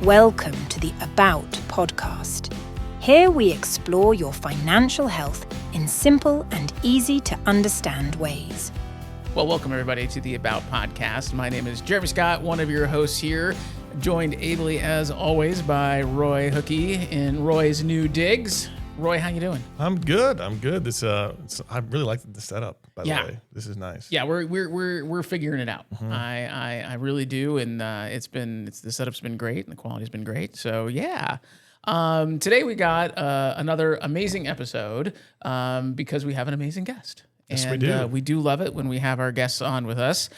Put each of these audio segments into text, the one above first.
Welcome to the About podcast. Here we explore your financial health in simple and easy to understand ways. Well, welcome everybody to the About podcast. My name is Jeremy Scott, one of your hosts here, joined ably as always by Roy Hucke in Roy's New Digs. Roy, how you doing? I'm good. I really like the setup, by the way. This is nice. Yeah, we're figuring it out. Mm-hmm. I really do, and the setup's been great, and the quality's been great. So yeah. Today we got another amazing episode because we have an amazing guest. Yes, and we do. We do love it when we have our guests on with us.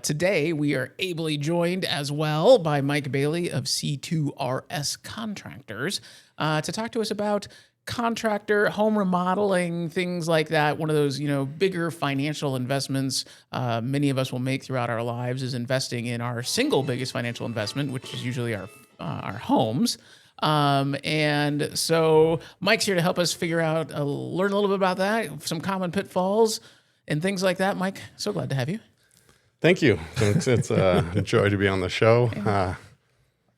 Today, we are ably joined as well by Mike Bailey of C2RS Contractors to talk to us about contractor, home remodeling, things like that. One of those, bigger financial investments many of us will make throughout our lives is investing in our single biggest financial investment, which is usually our homes. And so Mike's here to help us figure out, learn a little bit about that, some common pitfalls and things like that. Mike, so glad to have you. Thank you. It's a joy to be on the show.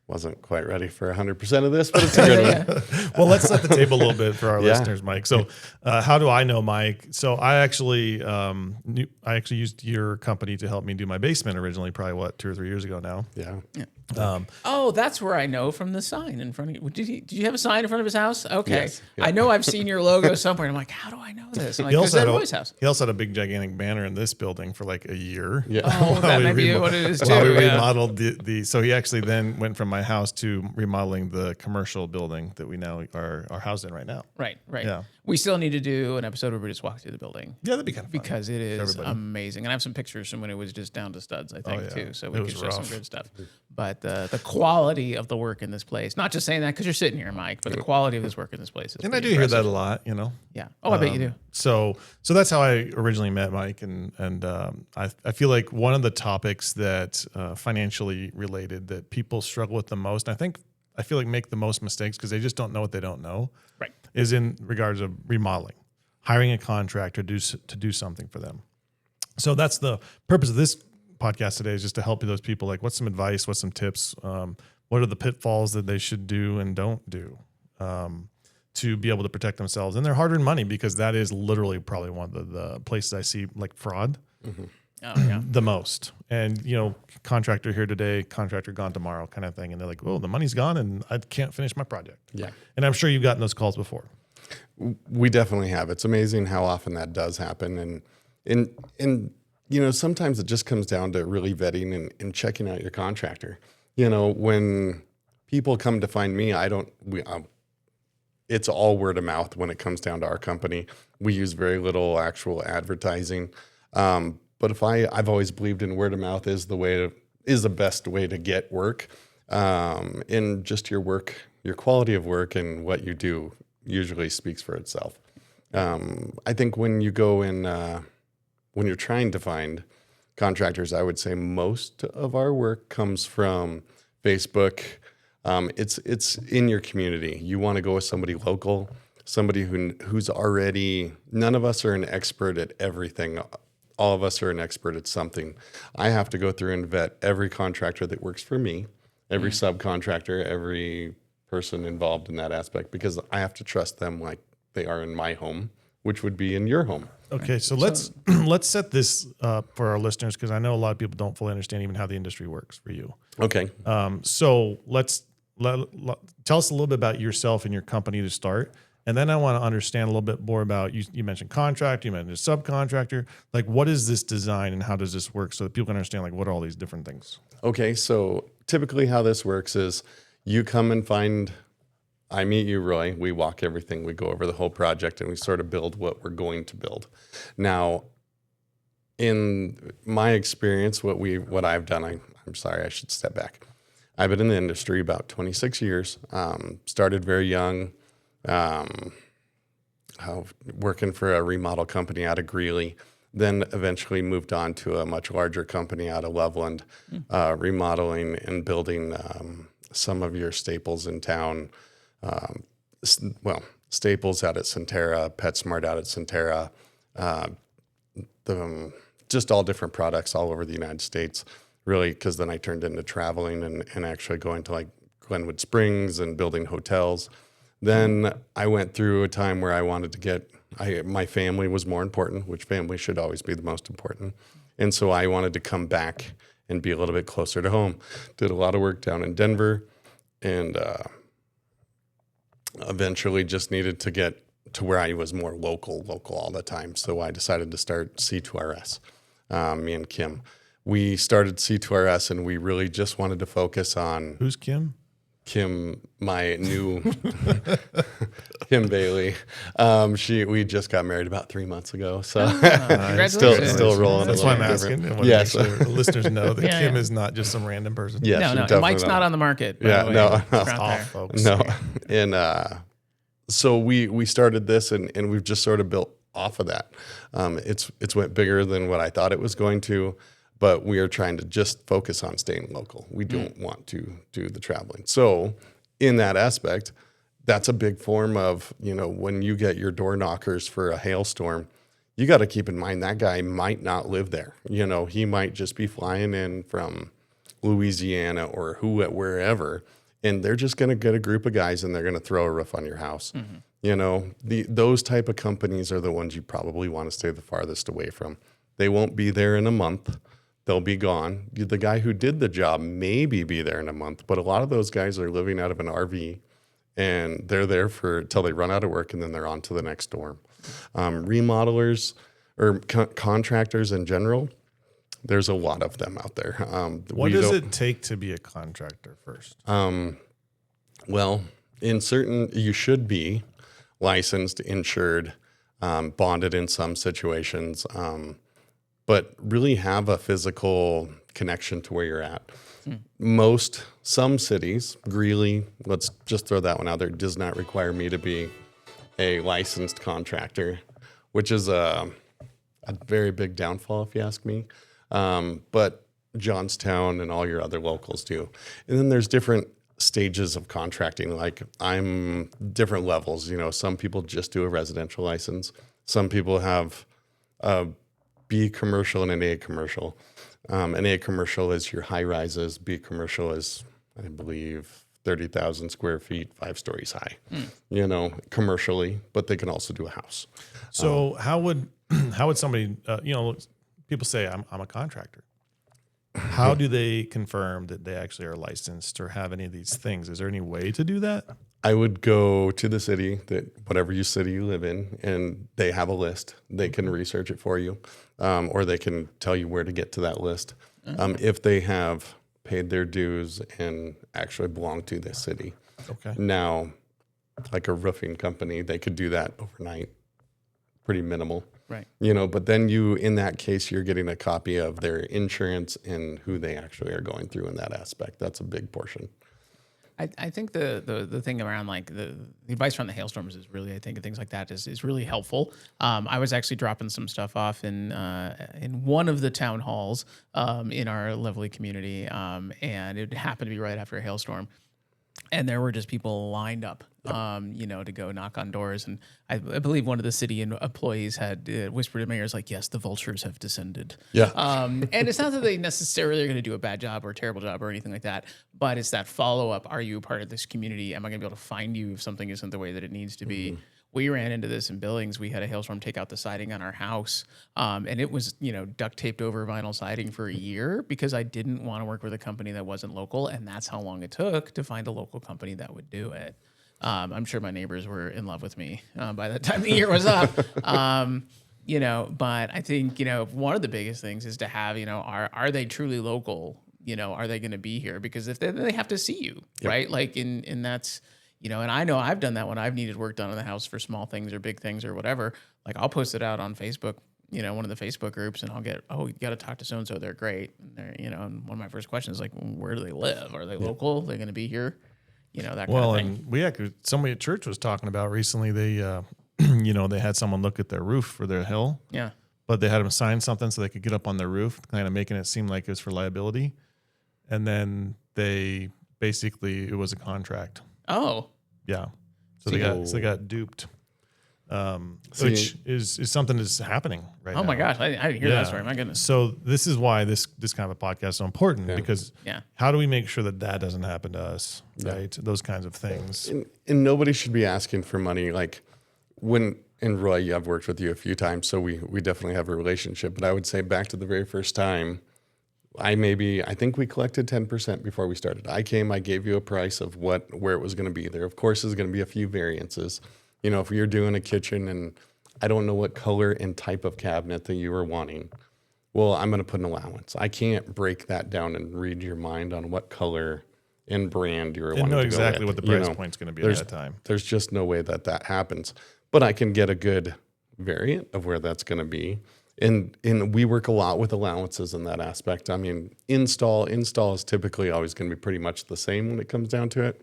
Wasn't quite ready for 100% of this, but it's a good one. Well, let's set the table a little bit for our listeners, Mike. So how do I know Mike? So I actually used your company to help me do my basement originally, probably 2 or 3 years ago now. Yeah. That's where I know from the sign in front of you. Did you have a sign in front of his house? Okay. Yes. Yeah. I know I've seen your logo somewhere. And I'm like, how do I know this? Like, He also, had Roy's house. he also had a big gigantic banner in this building for like a year. Yeah. Oh, that may be what it is too. While we yeah. remodeled so he actually then went from my house to remodeling the commercial building that we now are housed in right now. Right. Yeah. We still need to do an episode where we just walk through the building. Yeah, that'd be kind of fun. Because it is everybody. amazing. And I have some pictures from when it was just down to studs, I think, too. So we It could was show some rough. good stuff. But the quality of the work in this place, not just saying that because you're sitting here, Mike, but the quality of this work in this place is And I do pretty hear that impressive. a lot, Yeah. Oh, I bet you do. So that's how I originally met Mike, and I feel like one of the topics that financially related that people struggle with the most, and I feel like make the most mistakes because they just don't know what they don't know, Right. is in regards of remodeling, hiring a contractor to do something for them. So that's the purpose of this podcast today, is just to help those people. Like, what's some advice? What's some tips? What are the pitfalls that they should do and don't do to be able to protect themselves and their hard-earned money? Because that is literally probably one of the places I see like fraud Oh, yeah. the most. And, contractor here today, contractor gone tomorrow kind of thing. And they're like, oh, the money's gone and I can't finish my project. Yeah. And I'm sure you've gotten those calls before. We definitely have. It's amazing how often that does happen. And sometimes it just comes down to really vetting and checking out your contractor. When people come to find me, it's all word of mouth when it comes down to our company. We use very little actual advertising. But I've always believed in word of mouth is the best way to get work. And just your work, your quality of work and what you do usually speaks for itself. I think when you go in, when you're trying to find contractors, I would say most of our work comes from Facebook. It's in your community. You want to go with somebody local, somebody who's already. None of us are an expert at everything. All of us are an expert at something. I have to go through and vet every contractor that works for me, every subcontractor, every person involved in that aspect, because I have to trust them like they are in my home, which would be in your home. Okay, so let's set this up for our listeners, because I know a lot of people don't fully understand even how the industry works for you. Okay. So tell us a little bit about yourself and your company to start. And then I want to understand a little bit more about, you mentioned contractor, you mentioned subcontractor. Like, what is this design and how does this work so that people can understand, like, what are all these different things? Okay, so typically how this works is you come and I meet you, Roy. We walk everything. We go over the whole project and we sort of build what we're going to build. Now, in my experience, what I've done, I'm sorry, I should step back. I've been in the industry about 26 years. Started very young. Working for a remodel company out of Greeley, then eventually moved on to a much larger company out of Loveland, remodeling and building some of your staples in town. Staples out at Centera, PetSmart out at Centera, just all different products all over the United States, really, because then I turned into traveling and actually going to like Glenwood Springs and building hotels. Then I went through a time where I wanted to get, my family was more important, which family should always be the most important. And so I wanted to come back and be a little bit closer to home. Did a lot of work down in Denver, and eventually just needed to get to where I was more local all the time. So I decided to start C2RS, me and Kim. We started C2RS, and we really just wanted to focus on... Who's Kim? Kim, my new Kim Bailey. We just got married about 3 months ago, so Congratulations. still rolling. That's why I'm asking. Yes, the listeners know that Kim is not just some random person. Yes, No, definitely Mike's not on the market. By Yeah, the way. no, It's not Off, there. folks. no. And so we started this, and we've just sort of built off of that. It's went bigger than what I thought it was going to. But we are trying to just focus on staying local. We don't want to do the traveling. So in that aspect, that's a big form of, when you get your door knockers for a hailstorm, you got to keep in mind that guy might not live there. He might just be flying in from Louisiana or wherever, and they're just going to get a group of guys and they're going to throw a roof on your house. Those type of companies are the ones you probably want to stay the farthest away from. They won't be there in a month. They'll be gone. The guy who did the job maybe be there in a month, but a lot of those guys are living out of an RV, and they're there till they run out of work, and then they're on to the next storm. Remodelers or contractors in general, there's a lot of them out there. What does it take to be a contractor first? Well, you should be licensed, insured, bonded in some situations, but really have a physical connection to where you're at. Some cities, Greeley, let's just throw that one out there, does not require me to be a licensed contractor, which is a very big downfall if you ask me. But Johnstown and all your other locals do. And then there's different stages of contracting. Like I'm different levels. Some people just do a residential license. Some people have a B commercial and an A commercial. An A commercial is your high rises. B commercial is, I believe, 30,000 square feet, 5 stories high, commercially, but they can also do a house. So how would somebody, people say I'm a contractor. How do they confirm that they actually are licensed or have any of these things? Is there any way to do that? I would go to the city, whatever city you live in, and they have a list. They can research it for you, or they can tell you where to get to that list. If they have paid their dues and actually belong to this city. Okay. Now, like a roofing company, they could do that overnight, pretty minimal. Right. But then in that case, you're getting a copy of their insurance and who they actually are going through in that aspect. That's a big portion. I think the thing around like the advice from the hailstorms is really, I think things like that is really helpful. I was actually dropping some stuff off in one of the town halls in our lovely community, and it happened to be right after a hailstorm. And there were just people lined up, to go knock on doors. And I believe one of the city employees had whispered to mayors like, yes, the vultures have descended. Yeah. And it's not that they necessarily are going to do a bad job or a terrible job or anything like that, but it's that follow-up. Are you a part of this community? Am I going to be able to find you if something isn't the way that it needs to be? Mm-hmm. We ran into this in Billings. We had a hailstorm take out the siding on our house, and it was, duct taped over vinyl siding for a year because I didn't want to work with a company that wasn't local, and that's how long it took to find a local company that would do it. I'm sure my neighbors were in love with me by the time the year was up. But I think, one of the biggest things is to have, are they truly local? Are they going to be here? Because if they have to see you, yep. Right? Like, and that's, and I know I've done that when I've needed work done in the house for small things or big things or whatever. Like I'll post it out on Facebook, one of the Facebook groups, and I'll get, you got to talk to so-and-so. They're great. And they're, and one of my first questions is like, where do they live? Are they local? Are they going to be here? That kind of thing. And we actually, somebody at church was talking about recently, they, they had someone look at their roof for their hill. Yeah. But they had them sign something so they could get up on their roof, kind of making it seem like it was for liability. And then it was a contract. Oh. Yeah. So they got duped. which is something that's happening right now. Oh my gosh, I didn't hear that story. My goodness. So this is why this kind of a podcast is so important because Yeah. how do we make sure that doesn't happen to us, right? Those kinds of things. And nobody should be asking for money. Like and Roy, I've worked with you a few times, so we definitely have a relationship. But I would say back to the very first time, I think we collected 10% before we started. I gave you a price of where it was going to be. There, of course, is going to be a few variances. You know, if you're doing a kitchen and I don't know what color and type of cabinet that you were wanting, well, I'm going to put an allowance. I can't break that down and read your mind on what color and brand you were wanting to go with. And know exactly what the price point's going to be at that time. There's just no way that happens. But I can get a good variant of where that's going to be. And we work a lot with allowances in that aspect. I mean, install is typically always going to be pretty much the same when it comes down to it.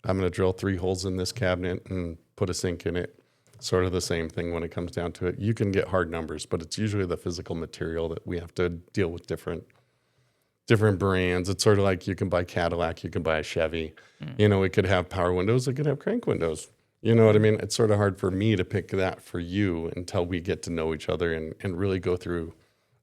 I'm going to drill 3 holes in this cabinet and put a sink in it. Sort of the same thing when it comes down to it. You can get hard numbers, but it's usually the physical material that we have to deal with different brands. It's sort of like you can buy Cadillac, you can buy a Chevy. You know, it could have power windows, it could have crank windows. You know what I mean? It's sort of hard for me to pick that for you until we get to know each other and really go through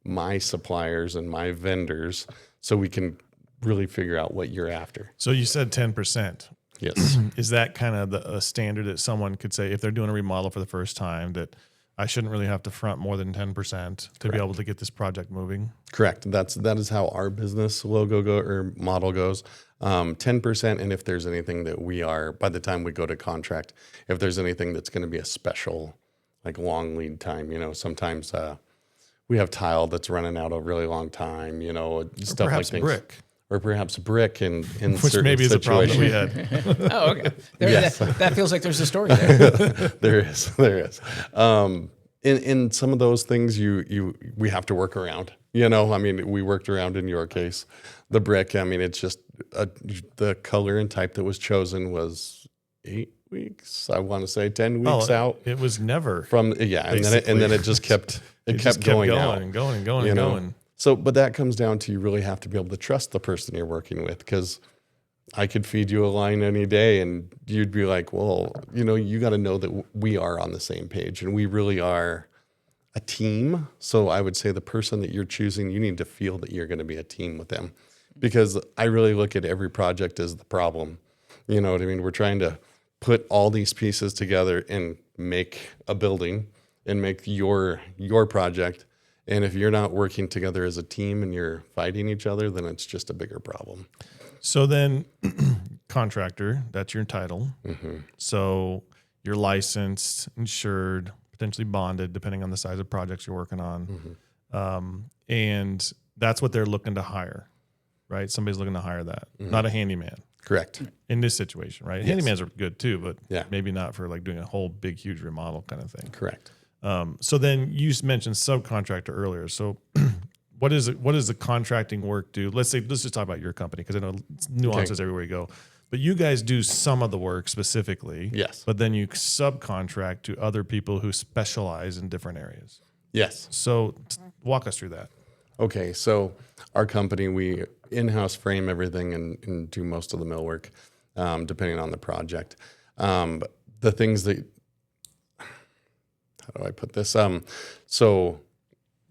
my suppliers and my vendors so we can really figure out what you're after. So you said 10%. Yes. Is that kind of a standard that someone could say if they're doing a remodel for the first time that I shouldn't really have to front more than 10% to be able to get this project moving? Correct. That is how our business model goes. 10%. And if there's anything that by the time we go to contract, if there's anything that's going to be a special, like long lead time, you know, sometimes we have tile that's running out a really long time, you know, stuff like things. Brick. Or perhaps brick in Which certain maybe is a problem situations. that we had. Oh, okay. That feels like there's a story there. There is. In some of those things, we have to work around. You know, I mean, we worked around in your case. The brick, I mean, it's just the color and type that was chosen was 8 weeks. I want to say 10 weeks out. It was never And then it just kept going out. and going. So, but that comes down to you really have to be able to trust the person you're working with, because I could feed you a line any day and you'd be like, well, you know, you got to know that we are on the same page and we really are a team. So I would say the person that you're choosing, you need to feel that you're going to be a team with them, because I really look at every project as the problem. You know what I mean? We're trying to put all these pieces together and make a building and make your project. And if you're not working together as a team and you're fighting each other, then it's just a bigger problem. So then contractor, that's your title. Mm-hmm. So you're licensed, insured, potentially bonded, depending on the size of projects you're working on. Mm-hmm. And that's what they're looking to hire, right? Somebody's looking to hire that, not a handyman. Correct. In this situation, right? Yes. Handymans are good too, but Yeah. maybe not for like doing a whole big, huge remodel kind of thing. Correct. So then you mentioned subcontractor earlier. So what does the contracting work do? Let's just talk about your company, because I know it's nuances everywhere you go. But you guys do some of the work specifically. Yes. But then you subcontract to other people who specialize in different areas. Yes. So walk us through that. Okay, so our company, we in-house frame everything and do most of the millwork, depending on the project. The things that, how do I put this? So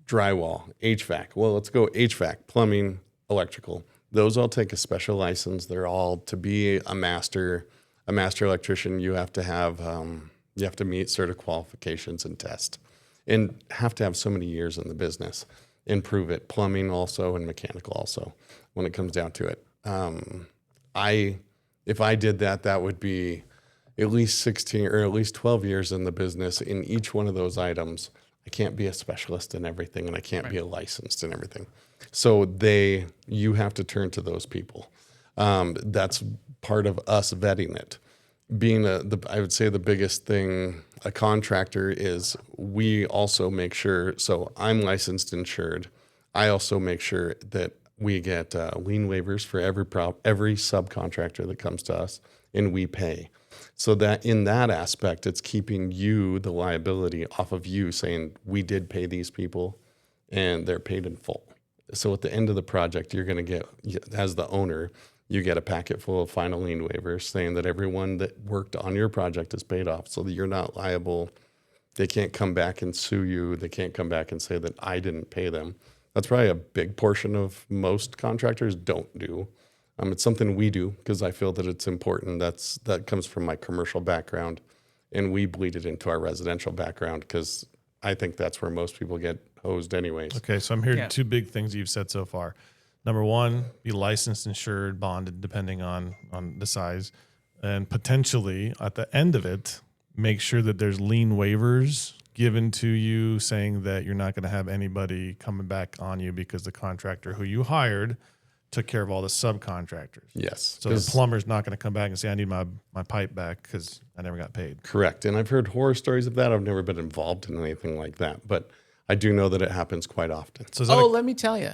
drywall, HVAC. Well, let's go HVAC, plumbing, electrical. Those all take a special license. They're all, to be a master electrician, you have to meet certain qualifications and test, and have to have so many years in the business and prove it. Plumbing also, and mechanical also, when it comes down to it. If I did that, that would be at least 16 or at least 12 years in the business in each one of those items. I can't be a specialist in everything, and I can't be a licensed in everything. So you have to turn to those people. That's part of us vetting it. Being I would say the biggest thing, a contractor, is we also make sure, so I'm licensed, insured. I also make sure that we get lien waivers for every subcontractor that comes to us, and we pay. So that in that aspect, it's keeping you, the liability, off of you, saying we did pay these people and they're paid in full. So at the end of the project, you're going to get, as the owner, you get a packet full of final lien waivers saying that everyone that worked on your project is paid off, so that you're not liable They can't come back and sue you. They can't come back and say that I didn't pay them. That's probably a big portion of most contractors don't do. It's something we do because I feel that it's important. That comes from my commercial background, and we bleed it into our residential background because I think that's where most people get hosed anyways. Okay, so I'm hearing two big things you've said so far. Number one, be licensed, insured, bonded, depending on the size. And potentially at the end of it, make sure that there's lien waivers given to you saying that you're not going to have anybody coming back on you because the contractor who you hired took care of all the subcontractors. Yes. So the plumber's not going to come back and say, I need my pipe back because I never got paid. Correct. And I've heard horror stories of that. I've never been involved in anything like that, but I do know that it happens quite often. So let me tell you.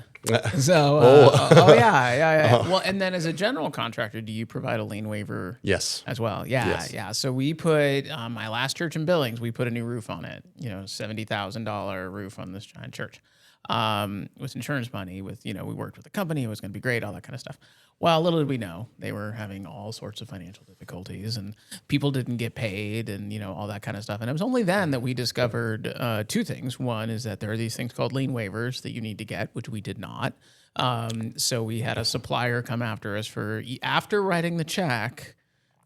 So, Well, and then as a general contractor, do you provide a lien waiver? Yes. As well? Yeah. So we put, my last church in Billings, we put a new roof on it, $70,000 roof on this giant church. With insurance money, we worked with the company, it was going to be great, all that kind of stuff. Well, little did we know they were having all sorts of financial difficulties and people didn't get paid and, all that kind of stuff. And it was only then that we discovered two things. One is that there are these things called lien waivers that you need to get, which we did not. So we had a supplier come after us after writing the check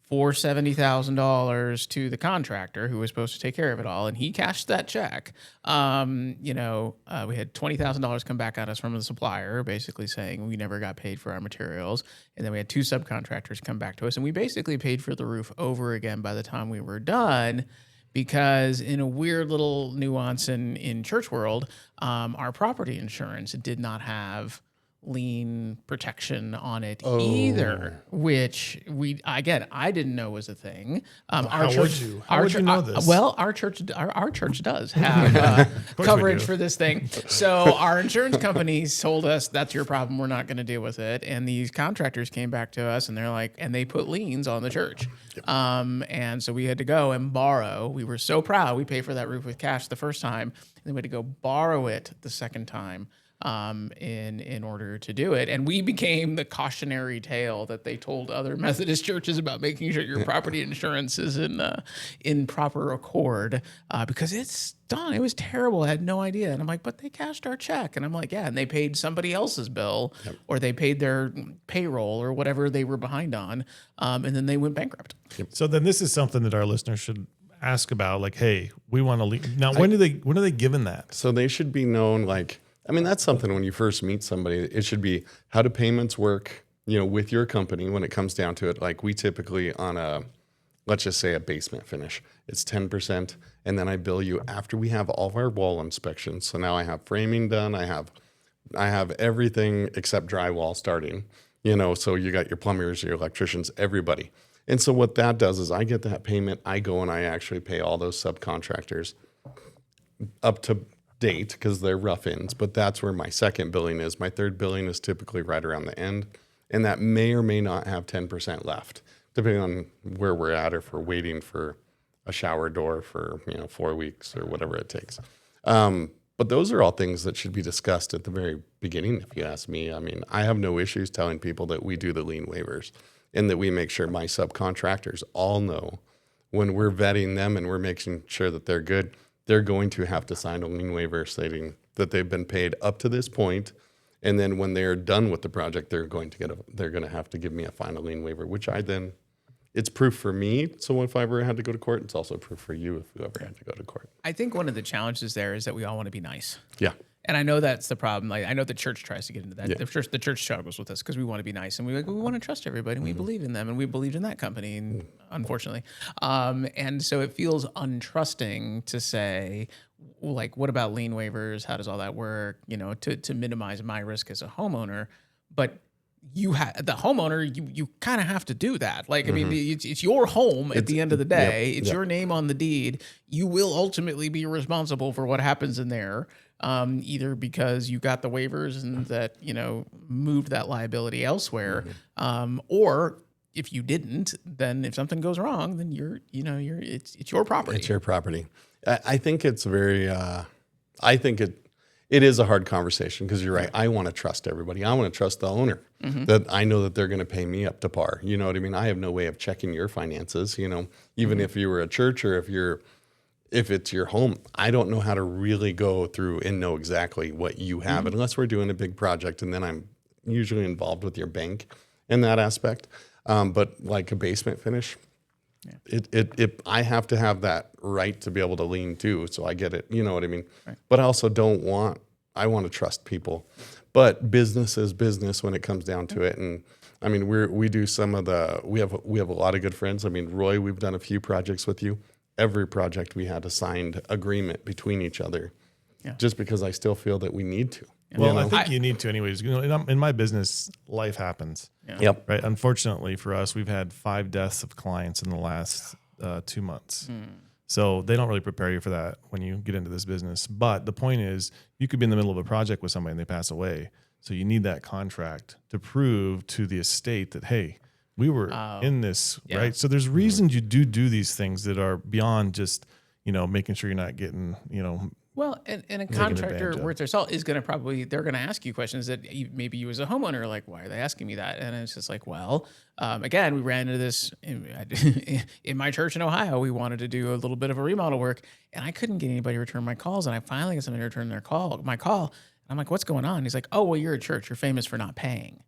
for $70,000 to the contractor who was supposed to take care of it all, and he cashed that check. We had $20,000 come back at us from the supplier, basically saying we never got paid for our materials, and then we had two subcontractors come back to us, and we basically paid for the roof over again by the time we were done. Because in a weird little nuance in church world, our property insurance did not have lien protection on it either, which I didn't know was a thing. How would you know this? Well, our church does have coverage for this thing. So our insurance companies told us that's your problem. We're not going to deal with it. And these contractors came back to us and they're like, and they put liens on the church. And so we had to go and borrow. We were so proud. We paid for that roof with cash the first time, and then we had to go borrow it the second time. In order to do it. And we became the cautionary tale that they told other Methodist churches about making sure your property insurance is in proper accord, because it's done. It was terrible. I had no idea. And I'm like, but they cashed our check. And I'm like, yeah, and they paid somebody else's bill, or they paid their payroll or whatever they were behind on, and then they went bankrupt. So then this is something that our listeners should ask about, like, hey, we want to leave. Now, when are they given that? So they should be known, that's something when you first meet somebody, it should be how do payments work, with your company when it comes down to it. Like we typically let's just say a basement finish, it's 10%. And then I bill you after we have all of our wall inspections. So now I have framing done. I have everything except drywall starting, so you got your plumbers, your electricians, everybody. And so what that does is I get that payment. I go and I actually pay all those subcontractors up to date because they're rough ends, but that's where my second billing is. My third billing is typically right around the end, and that may or may not have 10% left, depending on where we're at, or if we're waiting for a shower door for 4 weeks or whatever it takes. But those are all things that should be discussed at the very beginning, if you ask me. I have no issues telling people that we do the lien waivers and that we make sure my subcontractors all know when we're vetting them and we're making sure that they're good, they're going to have to sign a lien waiver stating that they've been paid up to this point, and then when they're done with the project, they're going to have to give me a final lien waiver, which it's proof for me. So if I ever had to go to court, it's also proof for you if you ever had to go to court. I think one of the challenges there is that we all want to be nice. Yeah. And I know that's the problem. I know the church tries to get into that. Yeah. The church struggles with this because we want to be nice and we want to trust everybody and we believe in them and we believed in that company, and unfortunately. And so it feels untrusting to say, what about lien waivers? How does all that work? To minimize my risk as a homeowner. But the homeowner, you kind of have to do that. It's your home at the end of the day. It's your name on the deed. You will ultimately be responsible for what happens in there. Either because you got the waivers and that, moved that liability elsewhere, or if you didn't, then if something goes wrong, then it's your property. It's your property. I think it's very, it is a hard conversation because you're right. I want to trust everybody. I want to trust the owner that I know that they're going to pay me up to par. You know what I mean? I have no way of checking your finances, even if you were a church or if you're if it's your home, I don't know how to really go through and know exactly what you have unless we're doing a big project, and then I'm usually involved with your bank in that aspect. But like a basement finish, I have to have that right to be able to lien too. So I get it. You know what I mean? Right. But I also I want to trust people. But business is business when it comes down to it. And I mean, we do we have a lot of good friends. I mean, Roy, we've done a few projects with you. Every project we had a signed agreement between each other, just because I still feel that we need to. Well, I think you need to anyways. You know, in my business, life happens. Yeah. Yep. Right. Unfortunately for us, we've had 5 deaths of clients in the last 2 months. So they don't really prepare you for that when you get into this business. But the point is, you could be in the middle of a project with somebody and they pass away. So you need that contract to prove to the estate that, hey, we were in this, right? So there's reasons you do these things that are beyond just, making sure you're not getting, Well, and a contractor worth their salt is going to they're going to ask you questions that maybe you as a homeowner are like, why are they asking me that? And it's just like, well, again, we ran into this in my church in Ohio. We wanted to do a little bit of a remodel work, and I couldn't get anybody to return my calls. And I finally got somebody to return my call. And I'm like, what's going on? And he's like, oh, well, you're a church. You're famous for not paying.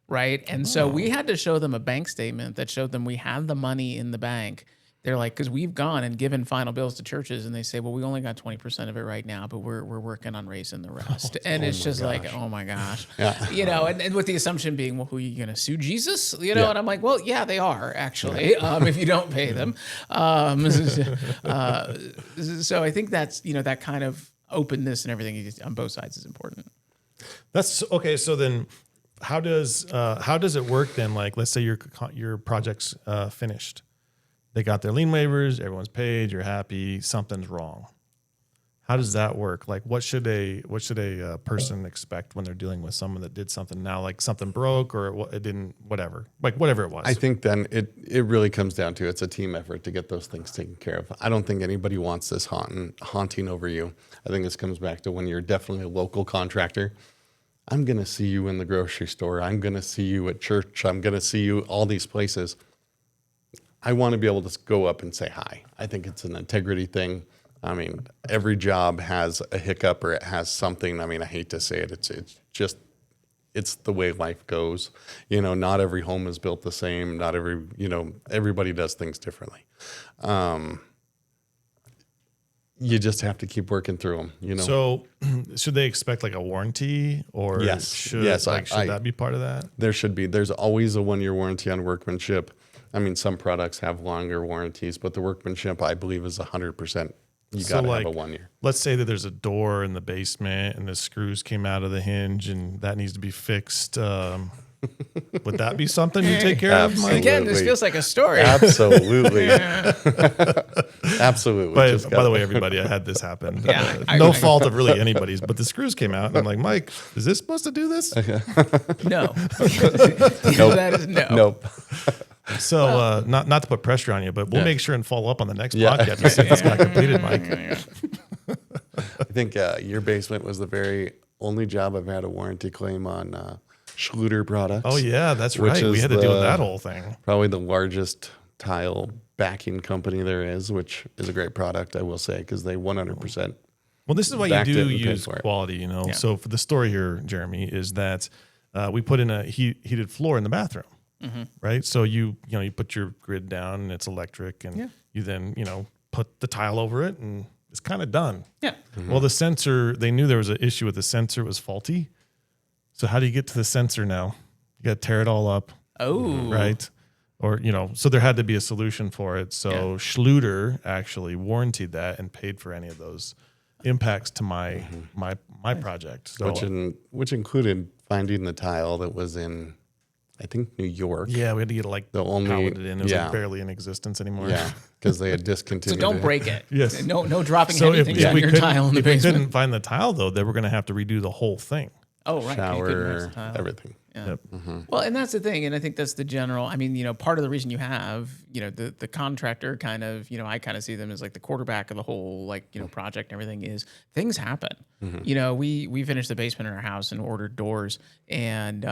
Right. And so we had to show them a bank statement that showed them we had the money in the bank. They're like, because we've gone and given final bills to churches, and they say, well, we only got 20% of it right now, but we're working on raising the rest. And it's just like, oh my gosh, and with the assumption being, well, who are you going to sue, Jesus? And I'm like, well, yeah, they are actually, if you don't pay them. So I think that's, that kind of openness and everything on both sides is important. That's okay. So then how does it work then? Like, let's say your project's finished. They got their lien waivers, everyone's paid, you're happy, something's wrong. How does that work? Like, what should a person expect when they're dealing with someone that did something now, like something broke or it didn't, whatever it was? I think then it really comes down to it's a team effort to get those things taken care of. I don't think anybody wants this haunting over you. I think this comes back to when you're definitely a local contractor. I'm going to see you in the grocery store. I'm going to see you at church. I'm going to see you all these places. I want to be able to go up and say hi. I think it's an integrity thing. I mean, every job has a hiccup or it has something. I mean, I hate to say it. It's the way life goes. Not every home is built the same. Not everybody does things differently. You just have to keep working through them, So should they expect like a warranty or should that be part of that? There should be. There's always a 1-year warranty on workmanship. I mean, some products have longer warranties, but the workmanship, I believe, is 100%. You got to have a 1 year. Let's say that there's a door in the basement and the screws came out of the hinge and that needs to be fixed. Would that be something you take care of, Mike? Again, this feels like a story. Absolutely. Absolutely. But by the way, everybody, I had this happen. No fault of really anybody's, but the screws came out and I'm like, Mike, is this supposed to do this? No. Nope. That is no. Nope. So not to put pressure on you, but we'll make sure and follow up on the next podcast to see if it's got completed, Mike. I think your basement was the very only job I've had a warranty claim on Schluter products. Oh yeah, that's right. We had to deal with that whole thing. Probably the largest tile backing company there is, which is a great product, I will say, because they 100%. Well, this is why you do use quality, Yeah. So for the story here, Jeremy, is that we put in a heated floor in the bathroom. Mm-hmm. Right. So you put your grid down and it's electric and you then, put the tile over it and it's kind of done. Yeah. Mm-hmm. Well, the sensor, they knew there was an issue with the sensor, it was faulty. So how do you get to the sensor now? You got to tear it all up. Oh. Right. Or, so there had to be a solution for it. So Schluter actually warranted that and paid for any of those impacts to my project. So, which included finding the tile that was in, I think, New York. Yeah, we had to get palleted in. It was barely in existence anymore. Yeah, because they had discontinued. So don't break it. Yes. No dropping anything on your tile in the basement. If we couldn't find the tile, though, they were going to have to redo the whole thing. Oh, right. 'Cause you couldn't match shower, the tile. everything. Yeah. Yep. Well, and that's the thing, and I think that's the general. I mean, part of the reason you have, the contractor kind of, I kind of see them as like the quarterback of the whole, like, project and everything is things happen. We finished the basement in our house and ordered doors, and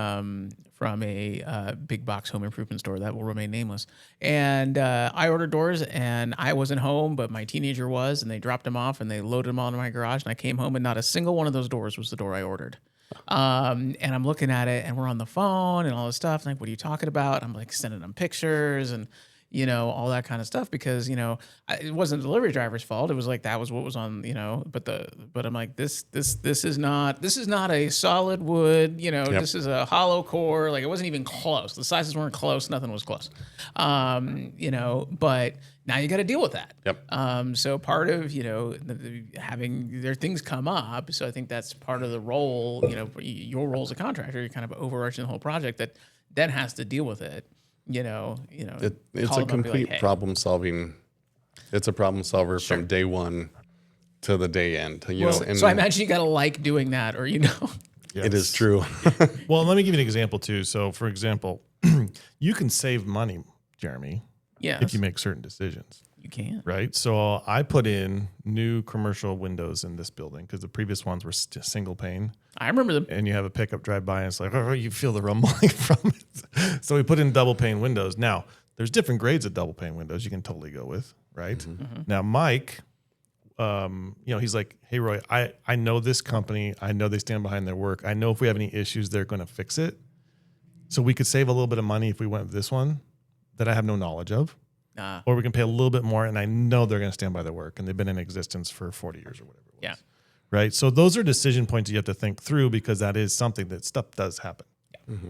from a big box home improvement store that will remain nameless. And I ordered doors, and I wasn't home, but my teenager was, and they dropped them off, and they loaded them all into my garage, and I came home, and not a single one of those doors was the door I ordered. And I'm looking at it, and we're on the phone and all this stuff. Like, what are you talking about? I'm like sending them pictures and, all that kind of stuff because, it wasn't the delivery driver's fault. It was like, that was what was on, but I'm like, this is not a solid wood, this is a hollow core. Like, it wasn't even close. The sizes weren't close. Nothing was close. But now you got to deal with that. Yep. So part of, having their things come up. So I think that's part of the role, your role as a contractor, you're kind of overarching the whole project that then has to deal with it. It's call them up a and be complete like, "Hey." problem solving. It's a problem solver from day one to the day end. And So I imagine you got to like doing that, or it is true. Well, let me give you an example too. So, for example, you can save money, Jeremy, yeah, if you make certain decisions, you can. right? So I put in new commercial windows in this building because the previous ones were single pane. I remember them. And you have a pickup drive by and it's like, oh, you feel the rumbling from it. So we put in double pane windows. Now, there's different grades of double pane windows you can totally go with, right? Mm-hmm. Now, Mike, he's like, hey, Roy, I know this company. I know they stand behind their work. I know if we have any issues, they're going to fix it. So we could save a little bit of money if we went with this one that I have no knowledge of. Or we can pay a little bit more, and I know they're going to stand by their work, and they've been in existence for 40 years or whatever it was. Yeah. Right? So those are decision points you have to think through because that is something that stuff does happen.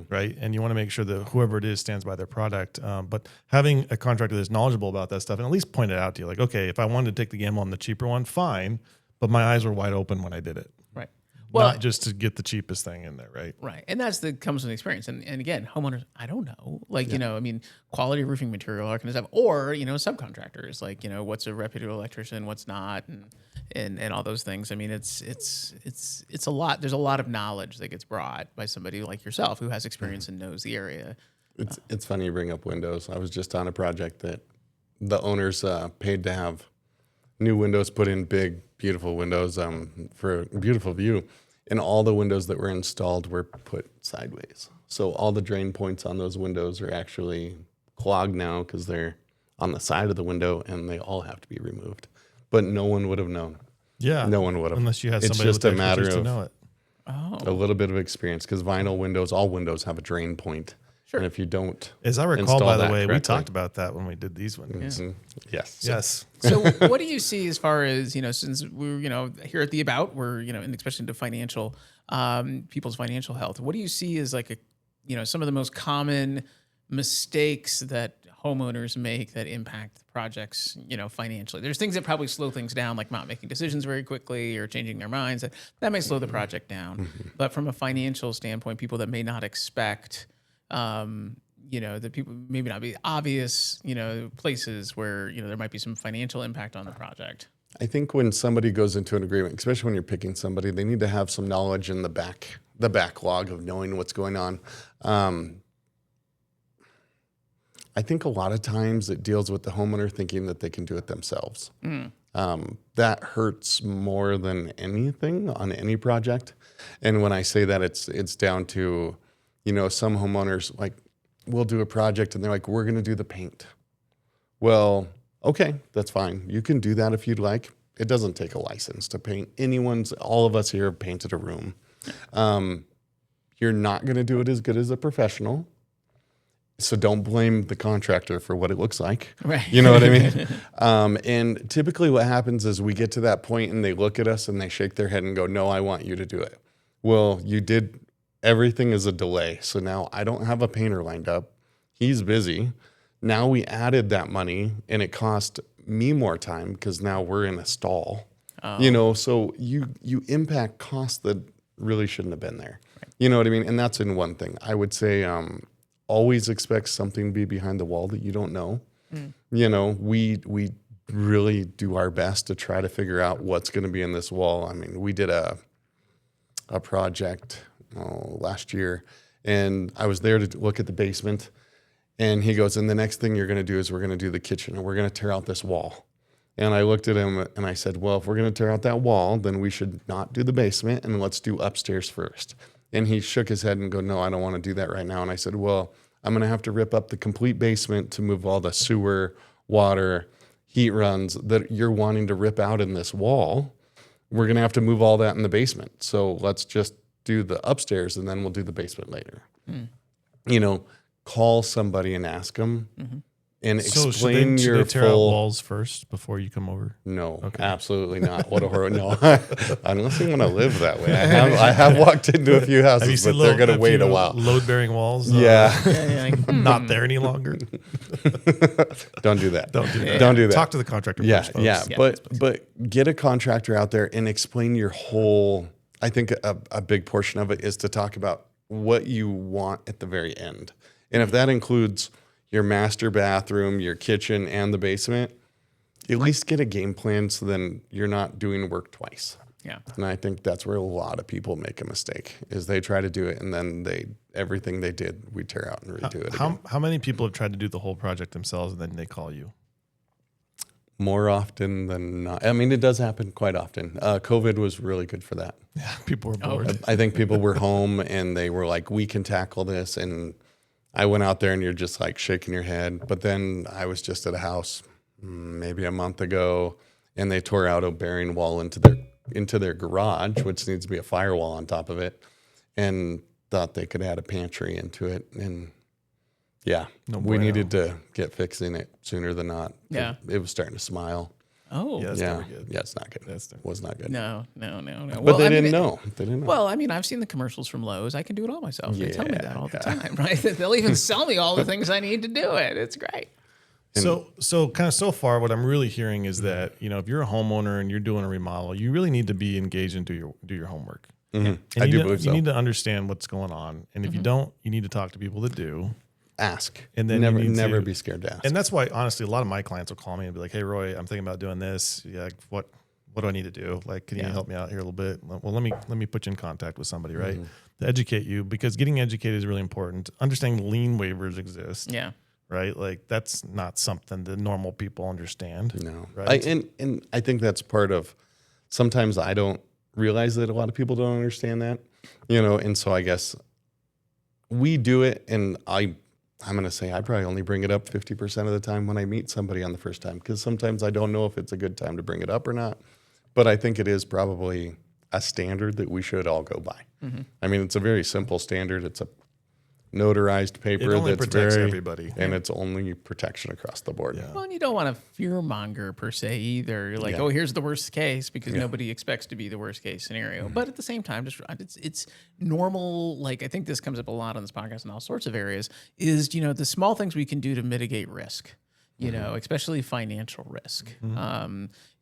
Right? And you want to make sure that whoever it is stands by their product. But having a contractor that's knowledgeable about that stuff and at least point it out to you, like, okay, if I wanted to take the gamble on the cheaper one, fine, but my eyes were wide open when I did it. Right. Well, not just to get the cheapest thing in there, right? Right. And comes with experience. And again, homeowners, I don't know. Like, quality roofing material, all kind of stuff. Or, subcontractors, like, what's a reputable electrician, what's not, and all those things. I mean, it's a lot. There's a lot of knowledge that gets brought by somebody like yourself who has experience and knows the area. It's funny you bring up windows. I was just on a project that the owners paid to have new windows put in, big, beautiful windows for a beautiful view. And all the windows that were installed were put sideways. So all the drain points on those windows are actually clogged now because they're on the side of the window and they all have to be removed. But no one would have known. Yeah. No one would have. Unless you had It's somebody just with a matter expertise of to know it. a little bit of experience because vinyl windows, all windows have a drain point. Sure. And if you don't, As I recall, install by the that way, we correctly- talked about that when we did these ones. Yes. Yes. So what do you see as far as, since we're, here at the About, we're, and especially into financial, people's financial health, what do you see as like some of the most common mistakes that homeowners make that impact projects, financially? There's things that probably slow things down, like not making decisions very quickly or changing their minds. That may slow the project down. But from a financial standpoint, people that may not expect, that people maybe not be obvious, places where, there might be some financial impact on the project. I think when somebody goes into an agreement, especially when you're picking somebody, they need to have some knowledge in the backlog of knowing what's going on. I think a lot of times it deals with the homeowner thinking that they can do it themselves. That hurts more than anything on any project. And when I say that, it's down to, some homeowners, like, we'll do a project and they're like, we're going to do the paint. Well, okay, that's fine. You can do that if you'd like. It doesn't take a license to paint. All of us here have painted a room. You're not going to do it as good as a professional. So don't blame the contractor for what it looks like. Right. You know what I mean? And typically what happens is we get to that point and they look at us and they shake their head and go, no, I want you to do it. Well, you did. Everything is a delay. So now I don't have a painter lined up. He's busy. Now we added that money and it cost me more time because now we're in a stall. So you impact costs that really shouldn't have been there. Right. You know what I mean? And that's in one thing. I would say always expect something to be behind the wall that you don't know. We really do our best to try to figure out what's going to be in this wall. I mean, we did a project last year, and I was there to look at the basement. And he goes, and the next thing you're going to do is we're going to do the kitchen, and we're going to tear out this wall. And I looked at him and I said, well, if we're going to tear out that wall, then we should not do the basement and let's do upstairs first. And he shook his head and go, no, I don't want to do that right now. And I said, well, I'm going to have to rip up the complete basement to move all the sewer, water, heat runs that you're wanting to rip out in this wall. We're going to have to move all that in the basement. So let's just do the upstairs and then we'll do the basement later. You know, call somebody and ask them and explain should your they tear out full walls first before you come over? No, absolutely not. What a horror! No, unless you want to live that way. I have walked into a few houses, but they're going to wait a while. Load-bearing walls. Yeah, not there any longer. Don't do that. Don't do that. Don't do that. Talk to the contractor. Yeah, first, folks. yeah. But get a contractor out there and explain your whole. I think a big portion of it is to talk about what you want at the very end, and if that includes your master bathroom, your kitchen, and the basement, at least get a game plan so then you're not doing work twice. Yeah. And I think that's where a lot of people make a mistake is they try to do it and then everything they did, we tear out and redo it again. How many people have tried to do the whole project themselves and then they call you? More often than not. I mean, it does happen quite often. COVID was really good for that. Yeah, people were bored. I think people were home and they were like, we can tackle this. And I went out there and you're just like shaking your head. But then I was just at a house maybe a month ago and they tore out a bearing wall into their garage, which needs to be a firewall on top of it, and thought they could add a pantry into it. And yeah, we needed to get fixing it sooner than not. Yeah. It was starting to smile. Oh, Yeah, that's Yeah, never good. yeah, it's not good. Was not good. no. But they didn't know. They didn't know. Well, I mean, I've seen the commercials from Lowe's. I can do it all myself. They tell me Yeah, that all the time, right? They'll even sell me all the things I need to do it. It's great. So kind of so far, what I'm really hearing is that, you know, if you're a homeowner and you're doing a remodel, you really need to be engaged and do your homework. And I do you believe so. You need to understand what's going on. And if you don't, you need to talk to people that do. Ask. And then never be scared to ask. And that's why, honestly, a lot of my clients will call me and be like, hey, Roy, I'm thinking about doing this. Yeah, what do I need to do? Like, can you help me out here a little bit? Well, let me put you in contact with somebody, right? To educate you, because getting educated is really important. Understanding lien waivers exist. Yeah. Right? Like, that's not something that normal people understand. No. Right? And I think that's part of, sometimes I don't realize that a lot of people don't understand that, you know, and so I guess we do it, and I'm going to say I probably only bring it up 50% of the time when I meet somebody on the first time, because sometimes I don't know if it's a good time to bring it up or not. But I think it is probably a standard that we should all go by. I mean, it's a very simple standard. It's a notarized paper It only that's protects very, everybody. and it's only protection across the board. Yeah. Well, and you don't want to fearmonger per se either. You're like, oh, here's the worst case, because nobody expects to be the worst case scenario. But at the same time, just it's normal. Like, I think this comes up a lot on this podcast in all sorts of areas, is, you know, the small things we can do to mitigate risk. You know, especially financial risk.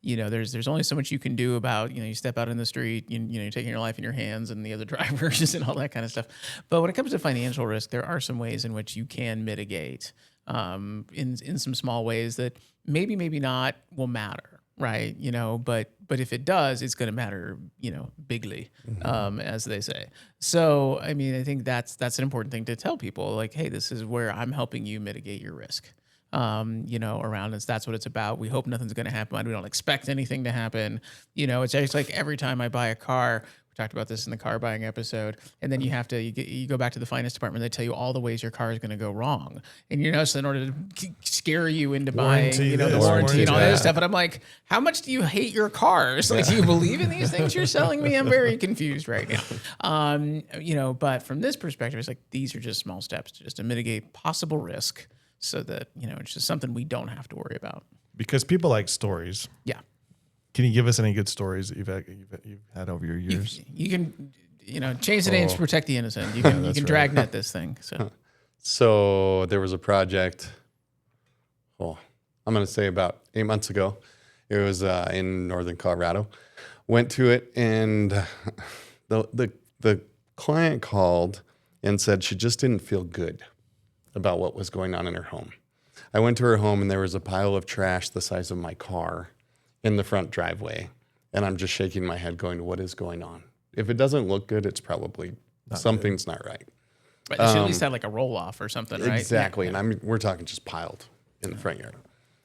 You know, there's only so much you can do about, you know, you step out in the street, you know, you're taking your life in your hands and the other drivers and all that kind of stuff. But when it comes to financial risk, there are some ways in which you can mitigate in some small ways that maybe not will matter, right? You know, but if it does, it's going to matter, you know, bigly, as they say. So, I mean, I think that's an important thing to tell people, like, hey, this is where I'm helping you mitigate your risk. You know, around us. That's what it's about. We hope nothing's going to happen. We don't expect anything to happen. You know, it's like every time I buy a car, we talked about this in the car buying episode, and then you go back to the finance department, they tell you all the ways your car is going to go wrong. And you know, so in order to scare you into buying, you know, the warranty and all that stuff. And I'm like, how much do you hate your cars? Like, do you believe in these things you're selling me? I'm very confused right now. You know, but from this perspective, it's like, these are just small steps to mitigate possible risk, so that, you know, it's just something we don't have to worry about. Because people like stories. Yeah. Can you give us any good stories that you've had over your years? You can, you know, change the names to protect the innocent. You can dragnet this thing. So there was a project, I'm going to say about 8 months ago. It was in northern Colorado. Went to it, and the client called and said she just didn't feel good about what was going on in her home. I went to her home, and there was a pile of trash the size of my car in the front driveway. And I'm just shaking my head going, what is going on? If it doesn't look good, it's probably something's not right. But they should at least have like a roll off or something, right? Exactly. And we're talking just piled in the front yard.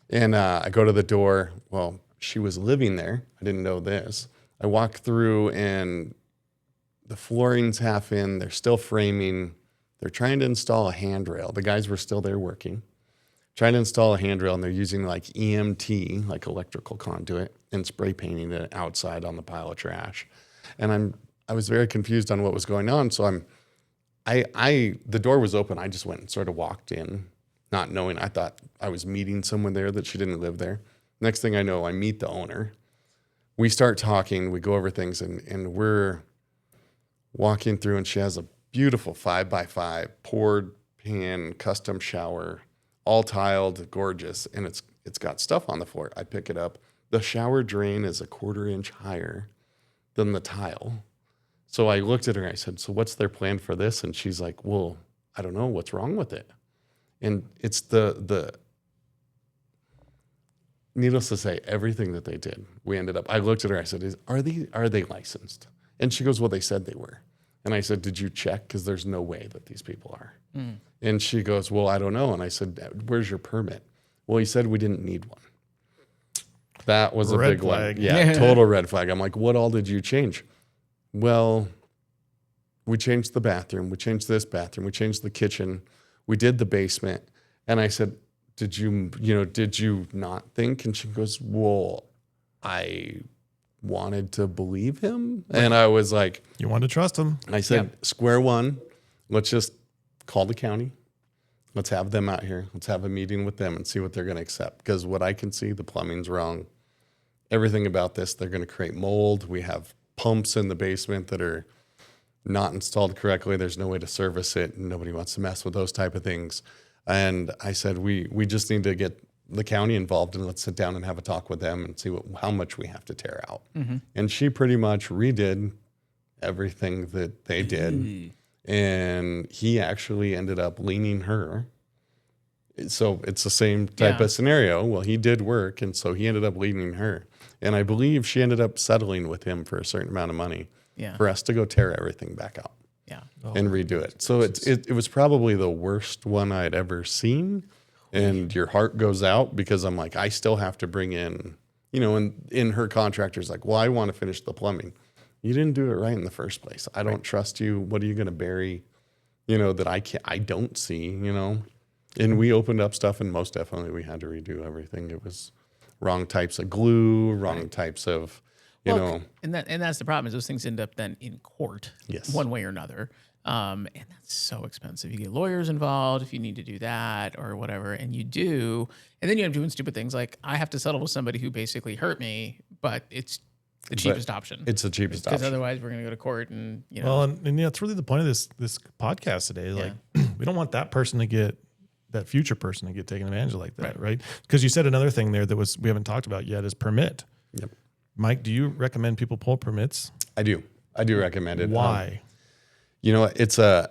And I go to the door. Well, she was living there. I didn't know this. I walk through and the flooring's half in. They're still framing. They're trying to install a handrail. The guys were still there working, trying to install a handrail, and they're using like EMT, like electrical conduit, and spray painting it outside on the pile of trash. And I was very confused on what was going on. So the door was open. I just went and sort of walked in, not knowing. I thought I was meeting someone there that she didn't live there. Next thing I know, I meet the owner. We start talking. We go over things, and we're walking through, and she has a beautiful 5x5 poured pan, custom shower, all tiled, gorgeous, and it's got stuff on the floor. I pick it up. The shower drain is a 1/4 inch higher than the tile. So I looked at her and I said, so what's their plan for this? And she's like, well, I don't know. What's wrong with it? And it's the needless to say, everything that they did, I looked at her, I said, are they licensed? And she goes, well, they said they were. And I said, did you check? Because there's no way that these people are. And she goes, well, I don't know. And I said, where's your permit? Well, he said we didn't need one. That was a big flag. one. Yeah, total red flag. I'm like, what all did you change? Well, we changed the bathroom. We changed this bathroom. We changed the kitchen. We did the basement. And I said, did you not think? And she goes, well, I wanted to believe him. And I was like, You want to trust him. I said, square one, let's just call the county. Let's have them out here. Let's have a meeting with them and see what they're going to accept. Because what I can see, the plumbing's wrong. Everything about this, they're going to create mold. We have pumps in the basement that are not installed correctly. There's no way to service it. And nobody wants to mess with those type of things. And I said, we just need to get the county involved, and let's sit down and have a talk with them and see how much we have to tear out. And she pretty much redid everything that they did. And he actually ended up liening her. So it's the same type of scenario. Well, he did work, and so he ended up liening her. And I believe she ended up settling with him for a certain amount of money for us to go tear everything back out and redo it. So it was probably the worst one I'd ever seen. And your heart goes out because I'm like, I still have to bring in, and in her contractor's like, well, I want to finish the plumbing. You didn't do it right in the first place. I don't trust you. What are you going to bury, that I don't see, And we opened up stuff, and most definitely we had to redo everything. It was wrong types of glue, wrong types of, and that's the problem is those things end up then in court, one way or another. And that's so expensive. You get lawyers involved if you need to do that or whatever, and you do. And then you end up doing stupid things like I have to settle with somebody who basically hurt me, but it's the cheapest option. It's the cheapest option. Because otherwise we're going to go to court and, Well, and it's really the point of this podcast today. Like, we don't want that future person to get taken advantage of like that, right? Because you said another thing there that we haven't talked about yet is permit. Yep. Mike, do you recommend people pull permits? I do recommend it. Why? It's a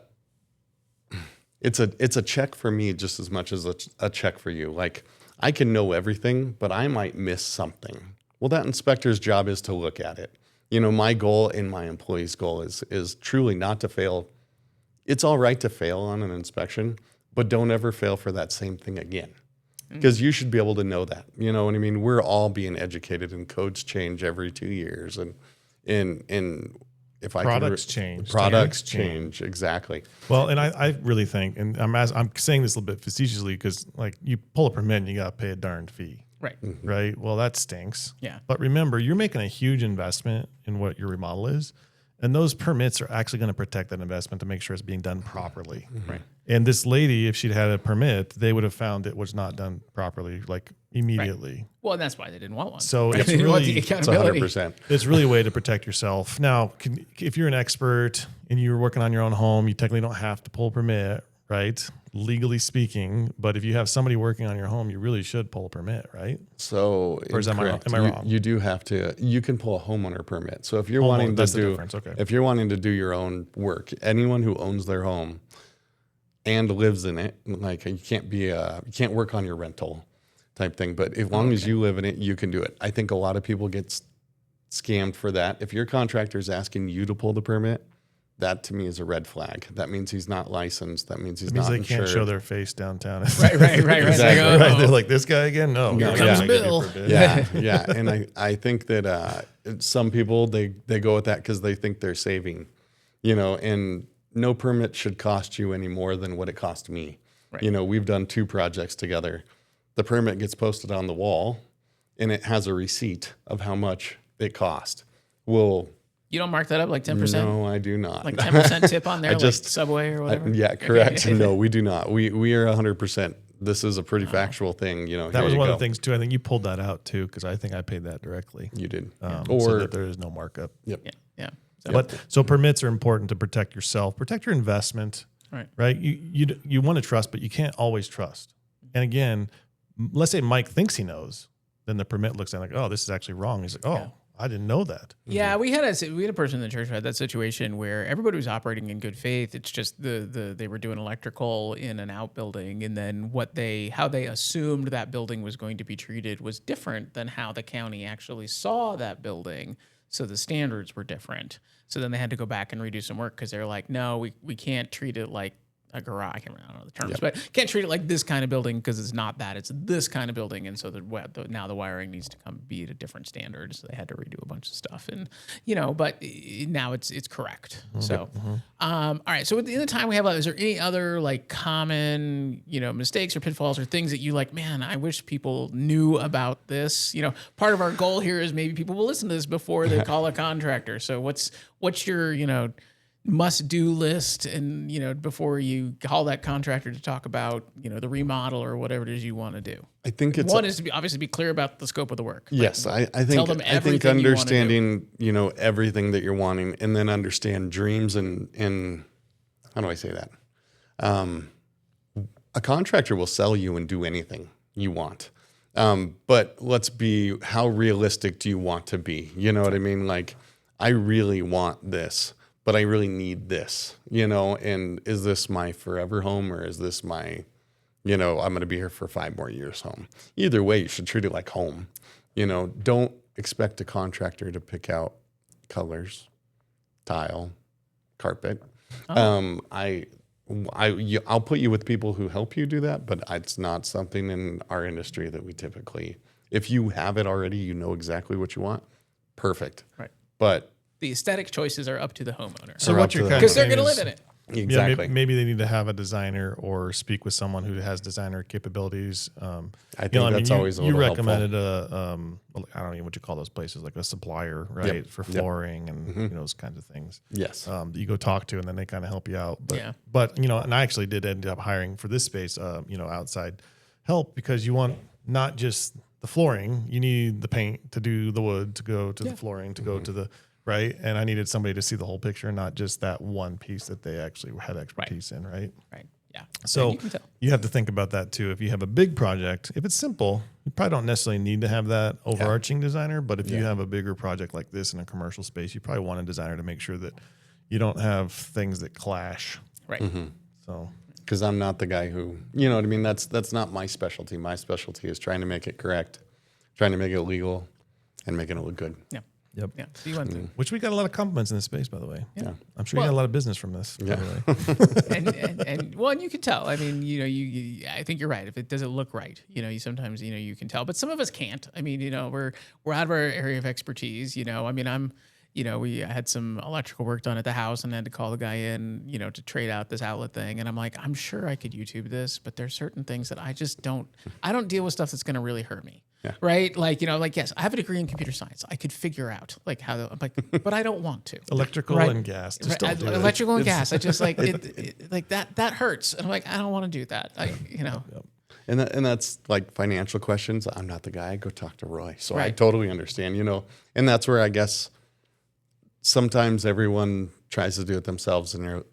check for me just as much as a check for you. Like, I can know everything, but I might miss something. Well, that inspector's job is to look at it. My goal and my employee's goal is truly not to fail. It's all right to fail on an inspection, but don't ever fail for that same thing again. Because you should be able to know that. You know what I mean? We're all being educated, and codes change every 2 years, and if products change, exactly. Well, and I really think, and I'm saying this a little bit facetiously because like you pull a permit and you got to pay a darned fee, right? Well, that stinks. Yeah. But remember, you're making a huge investment in what your remodel is, and those permits are actually going to protect that investment to make sure it's being done properly. Right. And this lady, if she'd had a permit, they would have found it was not done properly, like immediately. Right. Well, and that's why they didn't want one. So it's They want the really, accountability. 100%. it's really a way to protect yourself. Now, if you're an expert and you're working on your own home, you technically don't have to pull a permit, right? Legally speaking. But if you have somebody working on your home, you really should pull a permit, right? So, or am I wrong? You do have to. You can pull a homeowner permit. So if you're wanting to if you're wanting to do your own work, anyone who owns their home and lives in it, like you can't work on your rental type thing. But as long as you live in it, you can do it. I think a lot of people get scammed for that. If your contractor is asking you to pull the permit, that to me is a red flag. That means he's not licensed. That means he's It means not they insured. can't show their face downtown. Right. Exactly. Right. They're like, this guy again? No. No, we Here gotta comes make it Bill. for a bit. Yeah. And I think that some people, they go with that because they think they're saving, and no permit should cost you any more than what it cost me. Right. We've done 2 projects together. The permit gets posted on the wall and it has a receipt of how much it cost. Well, You don't mark that up like 10%? no, I do not. Like 10% tip on there, just- like Subway or whatever? yeah, correct. No, we do not. We are 100%. This is a pretty factual thing. That was one of the things too. I think you pulled that out too, because I think I paid that directly. You did. So that there is no markup. Yep. Yeah. But so permits are important to protect yourself, protect your investment. Right. You want to trust, but you can't always trust. And again, let's say Mike thinks he knows, then the permit looks at like, oh, this is actually wrong. He's like, oh, I didn't know that. Yeah, we had a person in the church who had that situation where everybody was operating in good faith. It's just they were doing electrical in an outbuilding, and then how they assumed that building was going to be treated was different than how the county actually saw that building. So the standards were different. So then they had to go back and redo some work because they're like, no, we can't treat it like a garage. I don't know the terms, but can't treat it like this kind of building because it's not that. It's this kind of building, and so now the wiring needs to be at a different standard. So they had to redo a bunch of stuff, and but now it's correct. So, all right. So in the time we have, is there any other like common mistakes or pitfalls or things that you like? Man, I wish people knew about this. Part of our goal here is maybe people will listen to this before they call a contractor. So what's your must-do list, and before you call that contractor to talk about the remodel or whatever it is you want to do? I think it's one is to obviously be clear about the scope of the work. Yes, I think tell them I think everything you wanna understanding everything that you're wanting, and then understand dreams and how do I say that? A contractor will sell you and do anything you want. But how realistic do you want to be? You know what I mean? Like, I really want this, but I really need this, and is this my forever home, or is this my, I'm going to be here for 5 more years home? Either way, you should treat it like home. Don't expect a contractor to pick out colors, tile, carpet. I'll put you with people who help you do that, but it's not something in our industry that we typically, if you have it already, you know exactly what you want. Perfect. Right. But the aesthetic choices are up to the homeowner. So what you're kind of because they're saying going to is- live in it. exactly. Yeah, maybe they need to have a designer or speak with someone who has designer capabilities. I think that's always a you little recommended I don't know what you call those places, like a supplier, right, Yep. for flooring and those kinds of things. Yes. That you go talk to, and then they kind of help you out. But Yeah. but and I actually did end up hiring for this space, outside help, because you want not just the flooring, you need the paint to do the wood, to go to the flooring, to go to the right. And I needed somebody to see the whole picture, not just that one piece that they actually had expertise in, right? Right. Yeah. So you can tell. you have to think about that too. If you have a big project, if it's simple, you probably don't necessarily need to have that overarching designer. But if you have a bigger project like this in a commercial space, you probably want a designer to make sure that you don't have things that clash. Right. So Because I'm not the guy who, you know what I mean? That's not my specialty. My specialty is trying to make it correct, trying to make it legal, and making it look good. Yeah. yep. Yeah. So you went through. Which we got a lot of compliments in this space, by the way. Yeah. I'm sure you got a lot of business from this. Yeah. By the way. and you can tell. I mean, you I think you're right. If it doesn't look right, you sometimes you can tell. But some of us can't. I mean, we're out of our area of expertise. I mean, we had some electrical work done at the house and had to call the guy in, to trade out this outlet thing. And I'm like, I'm sure I could YouTube this, but there's certain things that I just don't deal with stuff that's going to really hurt me. Yeah. Right. Like, yes, I have a degree in computer science. I could figure out but I don't want to. Electrical Right. and gas. Just don't do it. Electrical and gas. I just like it like that hurts. And I'm like, I don't want to do that. And that's like financial questions. I'm not the guy. Go talk to Roy. So I Right. totally understand, and that's where I guess sometimes everyone tries to do it themselves, and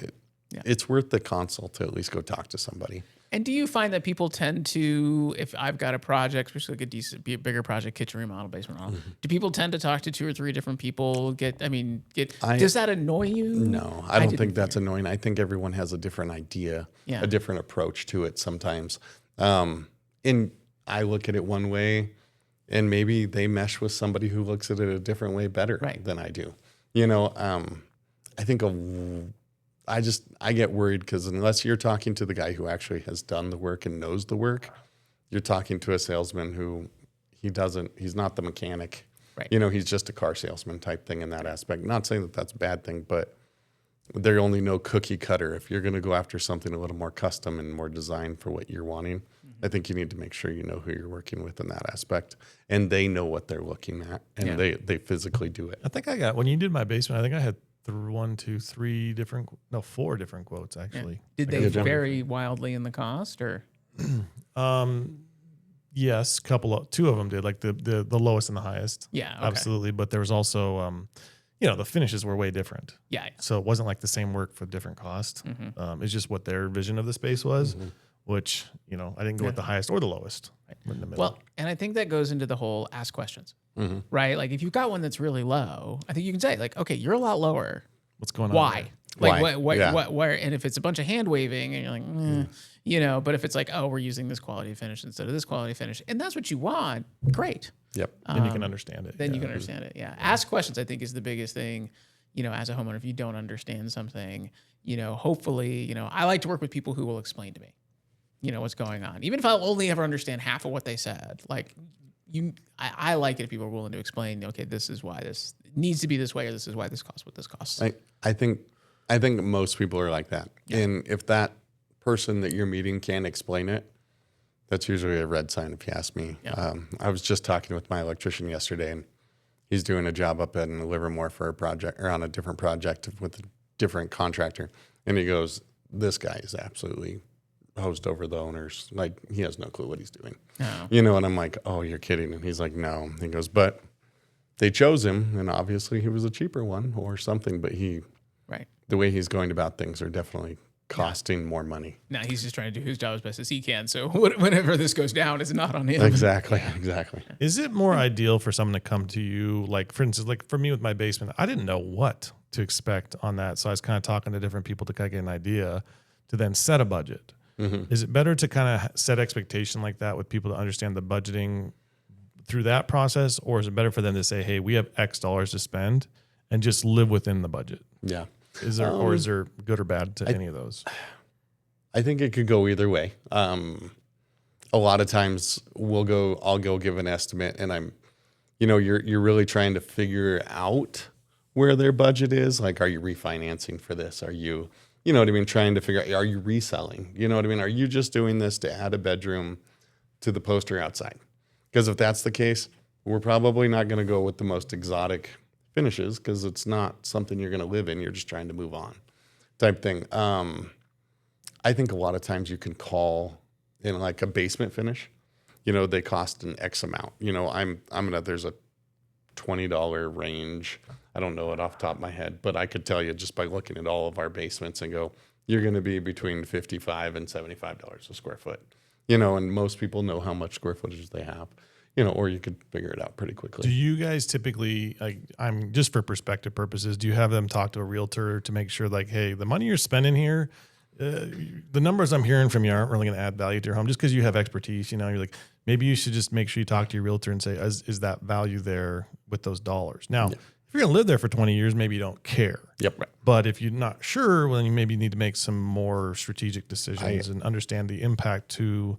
it's worth the consult to at least go talk to somebody. And do you find that people tend to, if I've got a project, especially be a bigger project, kitchen remodel, basement remodel, do people tend to talk to 2 or 3 different people? Does that annoy you? No, I don't think that's annoying. I think everyone has a different idea, Yeah. a different approach to it sometimes. And I look at it one way, and maybe they mesh with somebody who looks at it a different way better Right. than I do. I get worried because unless you're talking to the guy who actually has done the work and knows the work, you're talking to a salesman who he's not the mechanic. Right. He's just a car salesman type thing in that aspect. Not saying that that's a bad thing, but they only know cookie cutter. If you're going to go after something a little more custom and more designed for what you're wanting, I think you need to make sure you know who you're working with in that aspect, and they know what they're looking at, and they physically do it. I think when you did my basement, I think I had 4 different quotes actually. Yeah. Did they vary wildly in the cost, or? Yes, two of them did, like the lowest and the highest. Yeah, okay. Absolutely. But there was also, the finishes were way different. Yeah. So it wasn't like the same work for different cost. It's just what their vision of the space was, which, I didn't go with the highest or the lowest. Right. In the middle. Well, and I think that goes into the whole ask questions, right? Like if you've got one that's really low, I think you can say like, okay, you're a lot lower. What's going on? Why? There? Like what, where, and if it's a bunch of hand waving and you're like, but if it's like, oh, we're using this quality finish instead of this quality finish, and that's what you want, great. Yep. Then you can understand it. Then you can understand it. Yeah. Ask questions, I think, is the biggest thing, as a homeowner. If you don't understand something, hopefully, I like to work with people who will explain to me, what's going on. Even if I'll only ever understand half of what they said, like I like it if people are willing to explain, okay, this is why this needs to be this way, or this is why this costs what this costs. I think most people are like that. Yeah. And if that person that you're meeting can't explain it, that's usually a red sign, if you ask me. Yeah. I was just talking with my electrician yesterday, and he's doing a job up in Livermore for a project, or on a different project with a different contractor. And he goes, this guy is absolutely hosed over the owners. Like, he has no clue what he's doing. Oh. And I'm like, oh, you're kidding. And he's like, no. He goes, but they chose him, and obviously he was a cheaper one or something, but the way he's going about things are definitely costing more money. No, he's just trying to do his job as best as he can. So whenever this goes down, it's not on him. Exactly. Is it more ideal for someone to come to you, like, for instance, like for me with my basement, I didn't know what to expect on that. So I was kind of talking to different people to kind of get an idea to then set a budget. Mm-hmm. Is it better to kind of set expectation like that with people to understand the budgeting through that process? Or is it better for them to say, hey, we have X dollars to spend and just live within the budget? Yeah. Is there good or bad to any of those? I think it could go either way. A lot of times I'll go give an estimate, and you're really trying to figure out where their budget is. Like, are you refinancing for this? Are you, trying to figure out, are you reselling? Are you just doing this to add a bedroom to the poster outside? Because if that's the case, we're probably not going to go with the most exotic finishes, because it's not something you're going to live in. You're just trying to move on type thing. I think a lot of times you can call in like a basement finish, they cost an X amount. There's a $20 range. I don't know it off the top of my head, but I could tell you just by looking at all of our basements and go, you're going to be between $55 and $75 a square foot, and most people know how much square footage they have. Or you could figure it out pretty quickly. Do you guys typically, I'm just for perspective purposes, do you have them talk to a realtor to make sure, like, hey, the money you're spending here, the numbers I'm hearing from you aren't really going to add value to your home just because you have expertise? You're like, maybe you should just make sure you talk to your realtor and say, is that value there with those dollars? Now, if you're going to live there for 20 years, maybe you don't care. Yep. Right. But if you're not sure, well, then you maybe need to make some more strategic decisions and understand the impact to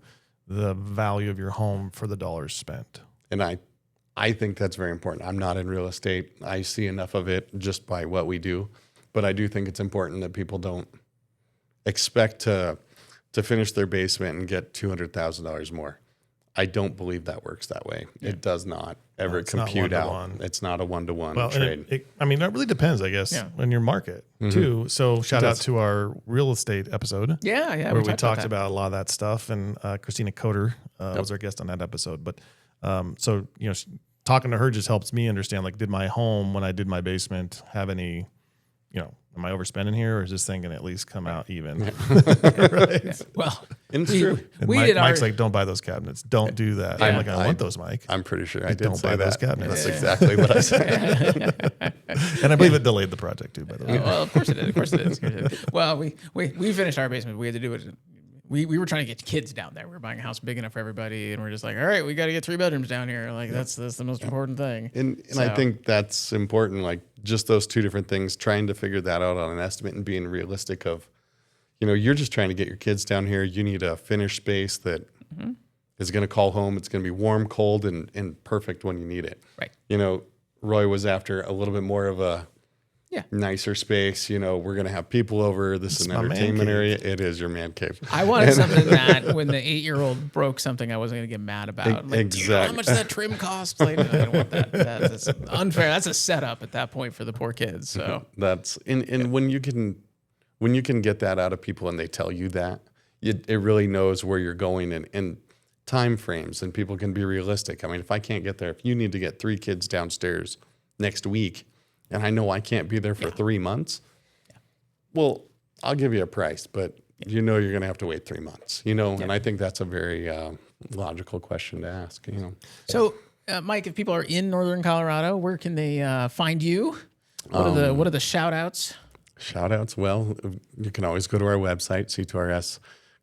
the value of your home for the dollars spent. And I think that's very important. I'm not in real estate. I see enough of it just by what we do. But I do think it's important that people don't expect to finish their basement and get $200,000 more. I don't believe that works that way. Yeah. It does not ever compute out. It's not a one-to-one trade. That really depends, I guess, on your market too. So shout out to our real estate episode. Yeah. Where we talked about a lot of that stuff. And Christina Coder was our guest on that episode. But talking to her just helps me understand, like, did my home, when I did my basement, have any, am I overspending here, or is this thing going to at least come out even? Right? Yeah. Well, it's true. Mike's like, don't buy those cabinets. Don't do that. I'm like, I want those, Mike. I'm pretty sure I did don't say buy that. Those cabinets. That's exactly what I said. And I believe it delayed the project too, by the way. Well, of course it did. Well, we finished our basement. We had to do it we were trying to get kids down there. We were buying a house big enough for everybody, and we're just like, all right, we got to get 3 bedrooms down here. Like that's the most important thing. And I think that's important. Like just those two different things, trying to figure that out on an estimate and being realistic of, you're just trying to get your kids down here. You need a finished space that is going to call home. It's going to be warm, cold, and perfect when you need it. Right. Roy was after a little bit more of a nicer space. We're going to have people over. This is an entertainment area. It is your man cave. I wanted something that when the 8-year-old broke something, I wasn't going to get mad about. Like, exactly. Do you know how much that trim costs? Like, I don't want that. That's unfair. That's a setup at that point for the poor kids. So that's and when you can get that out of people and they tell you that, it really knows where you're going and time frames, and people can be realistic. I mean, if I can't get there, if you need to get 3 kids downstairs next week, and I know I can't be there for 3 months, well, I'll give you a price, but you're going to have to wait 3 months, and I think that's a very logical question to ask, So, Mike, if people are in Northern Colorado, where can they find you? What are the shout outs? Shout outs. Well, you can always go to our website,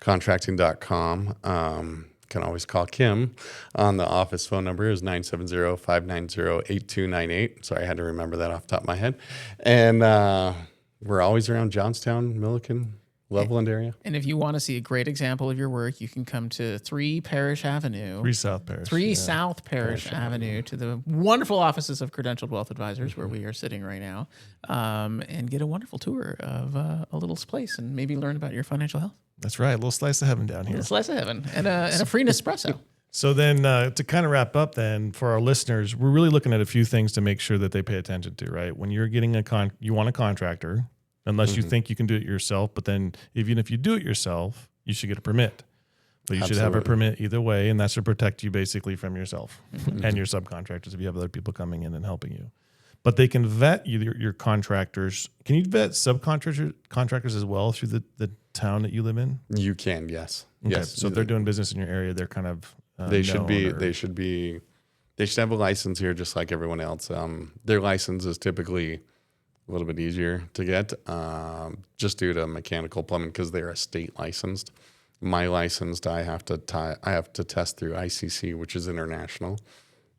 C2RScontracting.com. Can always call Kim on the office phone number is 970-590-8298. Sorry, I had to remember that off the top of my head. And we're always around Johnstown, Milliken, Loveland area. And if you want to see a great example of your work, you can come to 3 Parish Avenue. 3 South Parish. 3 South Parish Avenue to the wonderful offices of Credentialed Wealth Advisors, where we are sitting right now, and get a wonderful tour of a little place and maybe learn about your financial health. That's right. A little slice of heaven down here. A slice of heaven and a free Nespresso. So then to kind of wrap up then for our listeners, we're really looking at a few things to make sure that they pay attention to, right? When you're getting you want a contractor, unless you think you can do it yourself, but then even if you do it yourself, you should get a permit. But you should have a permit either way, and that should protect you basically from yourself and your subcontractors if you have other people coming in and helping you. But they can vet your contractors. Can you vet subcontractors as well through the town that you live in? You can, yes. Okay. Yes. So if they're doing business in your area, they're kind of they should have a license here just like everyone else. Their license is typically a little bit easier to get just due to mechanical plumbing because they're a state licensed. My licensed, I have to test through ICC, which is international,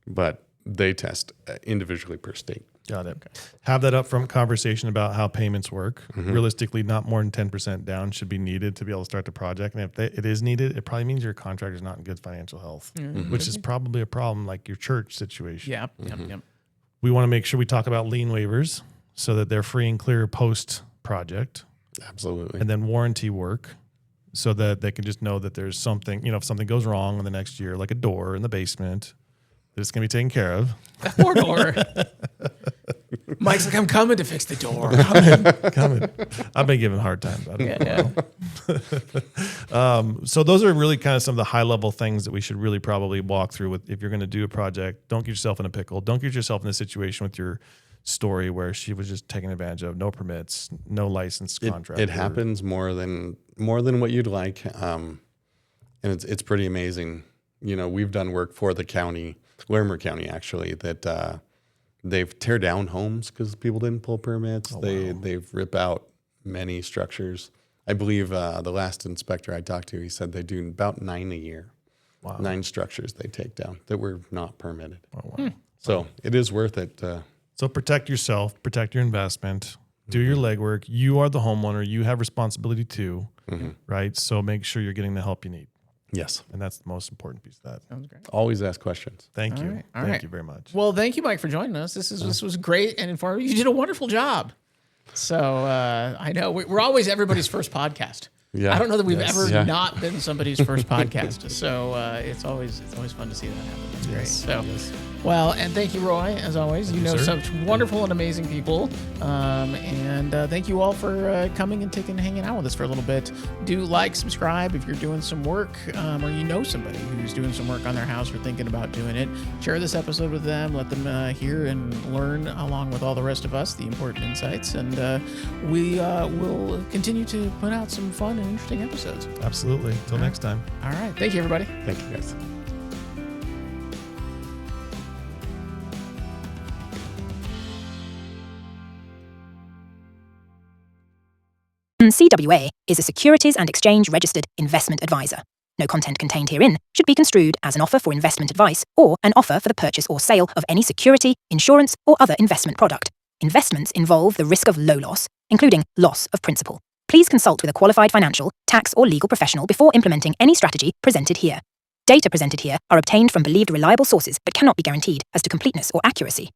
but they test individually per state. Got it. Okay. Have that upfront conversation about how payments work. Realistically, not more than 10% down should be needed to be able to start the project. And if it is needed, it probably means your contractor is not in good financial health, which is probably a problem like your church situation. Yep. We want to make sure we talk about lien waivers so that they're free and clear post-project. Absolutely. And then warranty work so that they can just know that there's something, if something goes wrong in the next year, like a door in the basement, that it's going to be taken care of. That poor door. Mike's like, I'm coming to fix the door. Coming. I've been given a hard time about it. So those are really kind of some of the high level things that we should really probably walk through with if you're going to do a project. Don't get yourself in a pickle. Don't get yourself in a situation with your story where she was just taken advantage of, no permits, no licensed contractor. It happens more than what you'd like, and it's pretty amazing. We've done work for the county, Larimer County actually, that they've tear down homes because people didn't pull permits. They've rip out many structures. I believe the last inspector I talked to, he said they do about 9 a year. Wow. 9 structures they take down that were not permitted. Oh, wow. So it is worth it. So protect yourself, protect your investment, do your legwork. You are the homeowner. You have responsibility too, right? So make sure you're getting the help you need. Yes. And that's the most important piece of that. Sounds great. Always ask questions. Thank you. All right. Thank you very much. Well, thank you, Mike, for joining us. This was great and informative. You did a wonderful job. So I know we're always everybody's first podcast. Yeah. I don't know that we've ever not been somebody's first podcast. So it's always fun to see that happen. That's great. So, well, and thank you, Roy, as always. You know such wonderful and amazing people. And thank you all for coming and hanging out with us for a little bit. Do like, subscribe if you're doing some work or you know somebody who's doing some work on their house or thinking about doing it. Share this episode with them. Let them hear and learn along with all the rest of us the important insights. And we will continue to put out some fun and interesting episodes. Absolutely. Until next time. All right. Thank you, everybody. Thank you, guys. CWA is a Securities and Exchange Registered Investment Advisor. No content contained herein should be construed as an offer for investment advice or an offer for the purchase or sale of any security, insurance, or other investment product. Investments involve the risk of low loss, including loss of principal. Please consult with a qualified financial, tax, or legal professional before implementing any strategy presented here. Data presented here are obtained from believed reliable sources but cannot be guaranteed as to completeness or accuracy.